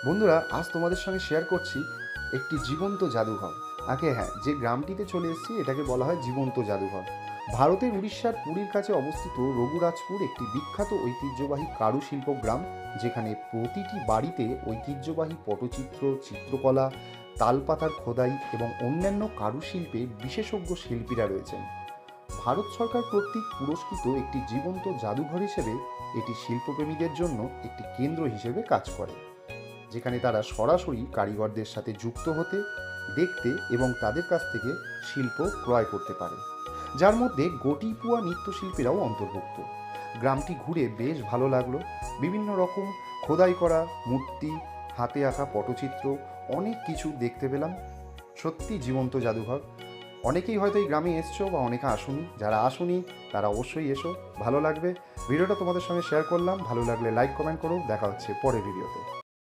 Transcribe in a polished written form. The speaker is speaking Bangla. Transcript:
বন্ধুরা, আজ তোমাদের সঙ্গে শেয়ার করছি একটি জীবন্ত জাদুঘর। হ্যাঁ, যে গ্রামটিতে চলে এসেছি এটাকে বলা হয় জীবন্ত জাদুঘর। ভারতের উড়িষ্যার পুরীর কাছে অবস্থিত রঘুরাজপুর একটি বিখ্যাত ঐতিহ্যবাহী কারুশিল্প গ্রাম, যেখানে প্রতিটি বাড়িতে ঐতিহ্যবাহী পটচিত্র, চিত্রকলা, তালপাতার খোদাই এবং অন্যান্য কারুশিল্পে বিশেষজ্ঞ শিল্পীরা রয়েছেন। ভারত সরকার কর্তৃক পুরস্কৃত একটি জীবন্ত জাদুঘর হিসেবে এটি শিল্পপ্রেমীদের জন্য একটি কেন্দ্র হিসেবে কাজ করে, যেখানে তারা সরাসরি কারিগরদের সাথে যুক্ত হতে, দেখতে এবং তাদের কাছ থেকে শিল্প ক্রয় করতে পারে, যার মধ্যে গটিপুয়া নৃত্যশিল্পীরাও অন্তর্ভুক্ত। গ্রামটি ঘুরে বেশ ভালো লাগলো। বিভিন্ন রকম খোদাই করা মূর্তি, হাতে আঁকা পটচিত্র, অনেক কিছু দেখতে পেলাম। সত্যি জীবন্ত জাদুঘর। অনেকেই হয়তো এই গ্রামে এসছো বা অনেকে আসুনি, যারা আসুনি তারা অবশ্যই এসো, ভালো লাগবে। ভিডিওটা তোমাদের সঙ্গে শেয়ার করলাম, ভালো লাগলে লাইক কমেন্ট করো। দেখা হচ্ছে পরের ভিডিওতে।